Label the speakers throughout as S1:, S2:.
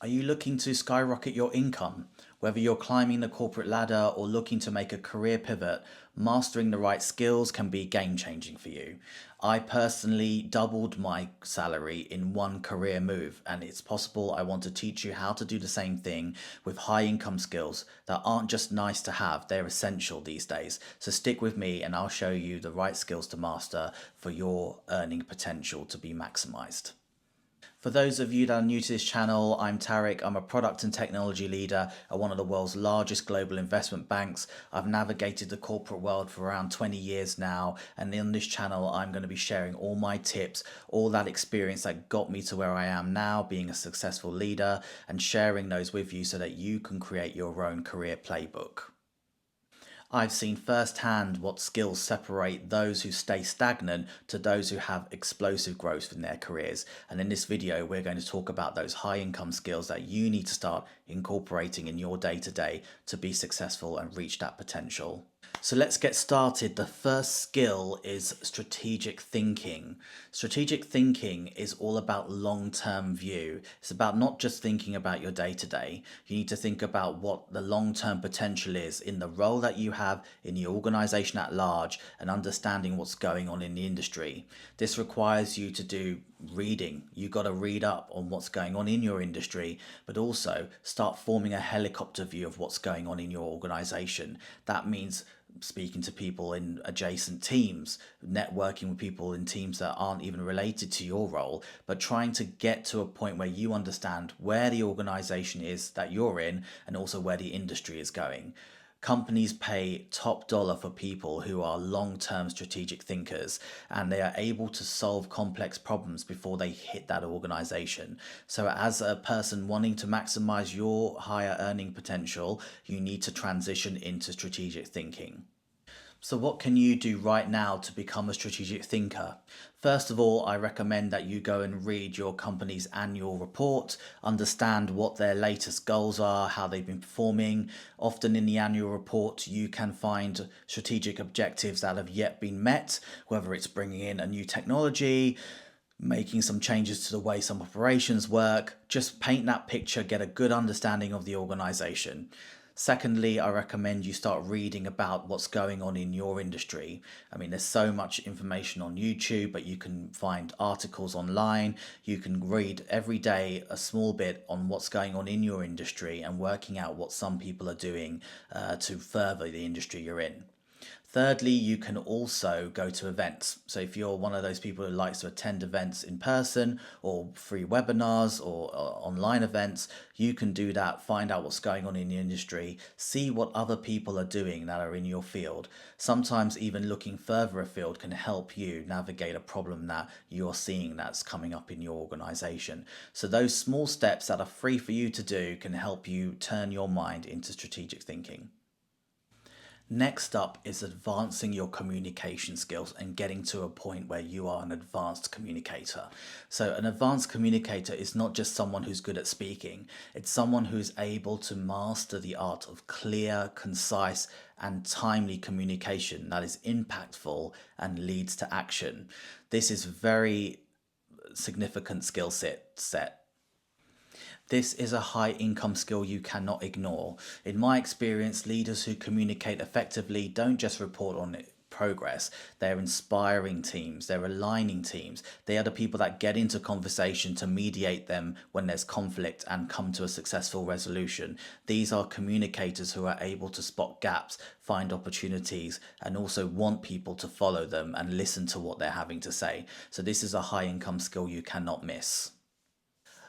S1: Are you looking to skyrocket your income? Whether you're climbing the corporate ladder or looking to make a career pivot, mastering the right skills can be game changing for you. I personally doubled my salary in one career move, and it's possible. I want to teach you how to do the same thing with high income skills that aren't just nice to have, they're essential these days. So stick with me, and I'll show you the right skills to master for your earning potential to be maximized. For those of you that are new to this channel, I'm Tariq. I'm a product and technology leader at one of the world's largest global investment banks. I've navigated the corporate world for around 20 years now, and in this channel, I'm going to be sharing all my tips, all that experience that got me to where I am now, being a successful leader, and sharing those with you so that you can create your own career playbook. I've seen firsthand what skills separate those who stay stagnant to those who have explosive growth in their careers. And in this video, we're going to talk about those high income skills that you need to start incorporating in your day to day to be successful and reach that potential. So let's get started. The first skill is strategic thinking. Strategic thinking is all about long-term view. It's about not just thinking about your day-to-day. You need to think about what the long-term potential is in the role that you have in the organization at large and understanding what's going on in the industry. This requires you to do reading. You've got to read up on what's going on in your industry, but also start forming a helicopter view of what's going on in your organization. That means speaking to people in adjacent teams, networking with people in teams that aren't even related to your role, but trying to get to a point where you understand where the organization is that you're in and also where the industry is going. Companies pay top dollar for people who are long-term strategic thinkers, and they are able to solve complex problems before they hit that organization. So as a person wanting to maximize your higher earning potential, you need to transition into strategic thinking. So what can you do right now to become a strategic thinker? First of all, I recommend that you go and read your company's annual report, understand what their latest goals are, how they've been performing. Often in the annual report, you can find strategic objectives that have yet been met, whether it's bringing in a new technology, making some changes to the way some operations work. Just paint that picture, get a good understanding of the organization. Secondly, I recommend you start reading about what's going on in your industry. I mean, there's so much information on YouTube, but you can find articles online. You can read every day a small bit on what's going on in your industry and working out what some people are doing to further the industry you're in. Thirdly, you can also go to events. So if you're one of those people who likes to attend events in person or free webinars or online events, you can do that, find out what's going on in the industry, see what other people are doing that are in your field. Sometimes even looking further afield can help you navigate a problem that you're seeing that's coming up in your organization. So those small steps that are free for you to do can help you turn your mind into strategic thinking. Next up is advancing your communication skills and getting to a point where you are an advanced communicator. So an advanced communicator is not just someone who's good at speaking, it's someone who's able to master the art of clear, concise, and timely communication that is impactful and leads to action. This is very significant skill set. This is a high income skill you cannot ignore. In my experience, leaders who communicate effectively don't just report on progress. They're inspiring teams, they're aligning teams. They are the people that get into conversation to mediate them when there's conflict and come to a successful resolution. These are communicators who are able to spot gaps, find opportunities, and also want people to follow them and listen to what they're having to say. So this is a high income skill you cannot miss.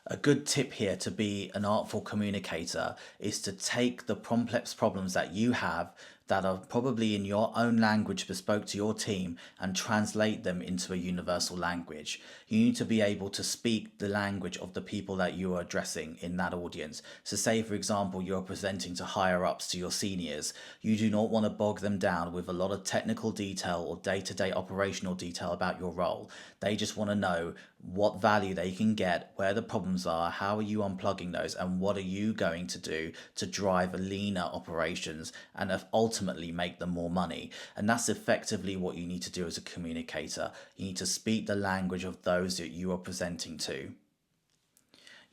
S1: A good tip here to be an artful communicator is to take the complex problems that you have that are probably in your own language bespoke to your team and translate them into a universal language. You need to be able to speak the language of the people that you are addressing in that audience. So say, for example, you're presenting to higher ups, to your seniors. You do not want to bog them down with a lot of technical detail or day-to-day operational detail about your role. They just want to know what value they can get, where the problems are, how are you unplugging those, and what are you going to do to drive leaner operations and ultimately make them more money. And that's effectively what you need to do as a communicator. You need to speak the language of those that you are presenting to.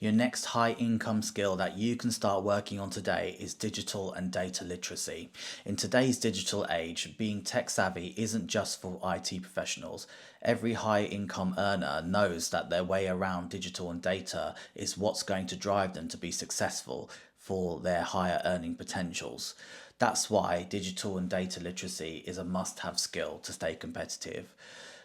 S1: Your next high income skill that you can start working on today is digital and data literacy. In today's digital age, being tech savvy isn't just for IT professionals. Every high income earner knows that their way around digital and data is what's going to drive them to be successful for their higher earning potentials. That's why digital and data literacy is a must have skill to stay competitive.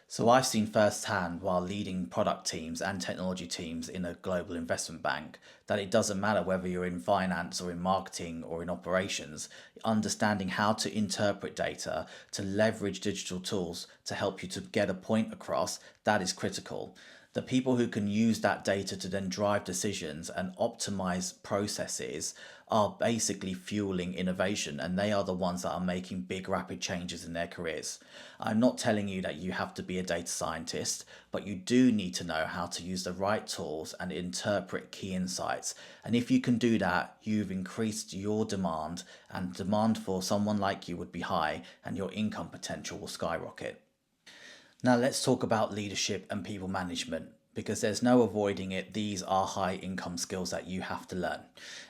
S1: So I've seen firsthand while leading product teams and technology teams in a global investment bank that it doesn't matter whether you're in finance or in marketing or in operations, understanding how to interpret data, to leverage digital tools to help you to get a point across, that is critical. The people who can use that data to then drive decisions and optimize processes are basically fueling innovation, and they are the ones that are making big rapid changes in their careers. I'm not telling you that you have to be a data scientist, but you do need to know how to use the right tools and interpret key insights. And if you can do that, you've increased your demand, and demand for someone like you would be high, and your income potential will skyrocket. Now, let's talk about leadership and people management because there's no avoiding it. These are high income skills that you have to learn.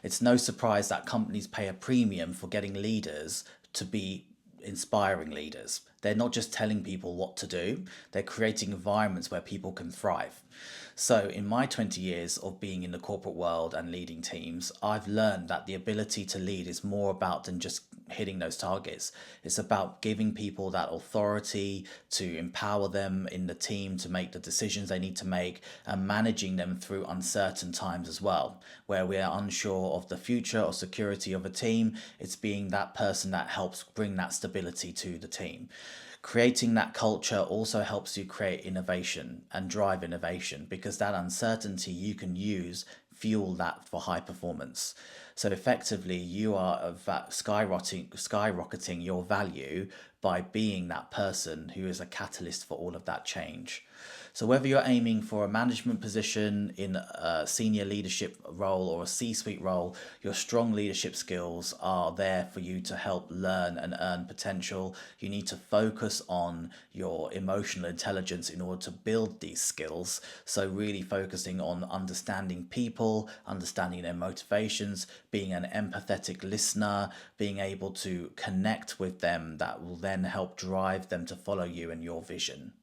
S1: It's no surprise that companies pay a premium for getting leaders to be inspiring leaders. They're not just telling people what to do, they're creating environments where people can thrive. So, in my 20 years of being in the corporate world and leading teams, I've learned that the ability to lead is more about than just hitting those targets. It's about giving people that authority to empower them in the team to make the decisions they need to make and managing them through uncertain times as well, where we are unsure of the future or security of a team. It's being that person that helps bring that stability to the team. Creating that culture also helps you create innovation and drive innovation because that uncertainty you can use fuel that for high performance. So effectively, you are skyrocketing your value by being that person who is a catalyst for all of that change. So whether you're aiming for a management position in a senior leadership role or a C-suite role, your strong leadership skills are there for you to help learn and earn potential. You need to focus on your emotional intelligence in order to build these skills. So really focusing on understanding people, understanding their motivations, being an empathetic listener, being able to connect with them that will then help drive them to follow you and your vision.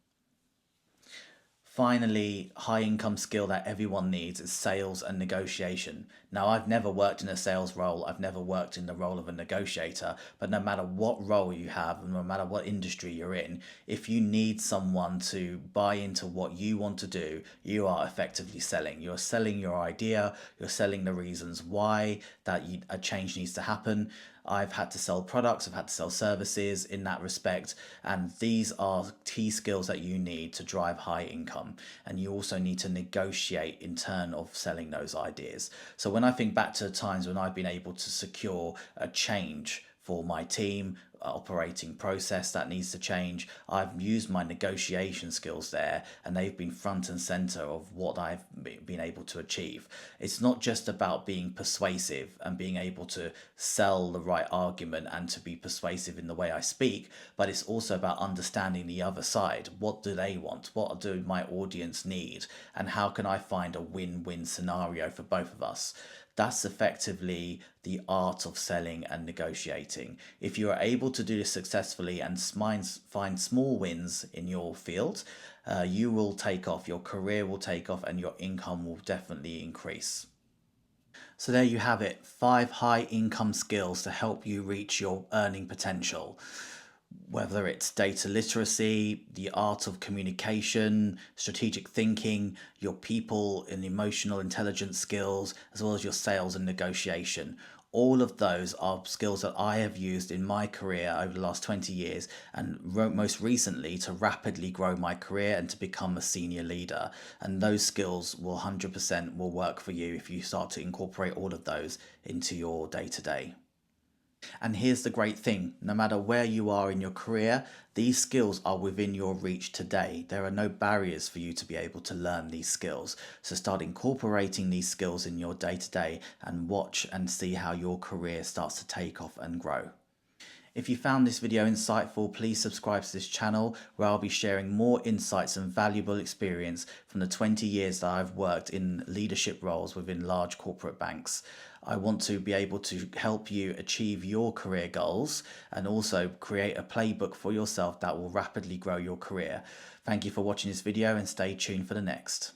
S1: Finally, high income skill that everyone needs is sales and negotiation. Now, I've never worked in a sales role, I've never worked in the role of a negotiator, but no matter what role you have, and no matter what industry you're in, if you need someone to buy into what you want to do, you are effectively selling. You're selling your idea, you're selling the reasons why a change needs to happen. I've had to sell products, I've had to sell services in that respect, and these are key skills that you need to drive high income. And you also need to negotiate in turn of selling those ideas. So when I think back to times when I've been able to secure a change for my team, operating process that needs to change, I've used my negotiation skills there and they've been front and center of what I've been able to achieve. It's not just about being persuasive and being able to sell the right argument and to be persuasive in the way I speak, but it's also about understanding the other side. What do they want? What do my audience need? And how can I find a win-win scenario for both of us? That's effectively the art of selling and negotiating. If you are able to do this successfully and find small wins in your field, you will take off, your career will take off, and your income will definitely increase. So, there you have it, 5 high income skills to help you reach your earning potential. Whether it's data literacy, the art of communication, strategic thinking, your people and emotional intelligence skills, as well as your sales and negotiation. All of those are skills that I have used in my career over the last 20 years and most recently to rapidly grow my career and to become a senior leader. And those skills will 100% will work for you if you start to incorporate all of those into your day to day. And here's the great thing, no matter where you are in your career, these skills are within your reach today. There are no barriers for you to be able to learn these skills. So start incorporating these skills in your day to day and watch and see how your career starts to take off and grow. If you found this video insightful, please subscribe to this channel where I'll be sharing more insights and valuable experience from the 20 years that I've worked in leadership roles within large corporate banks. I want to be able to help you achieve your career goals and also create a playbook for yourself that will rapidly grow your career. Thank you for watching this video and stay tuned for the next.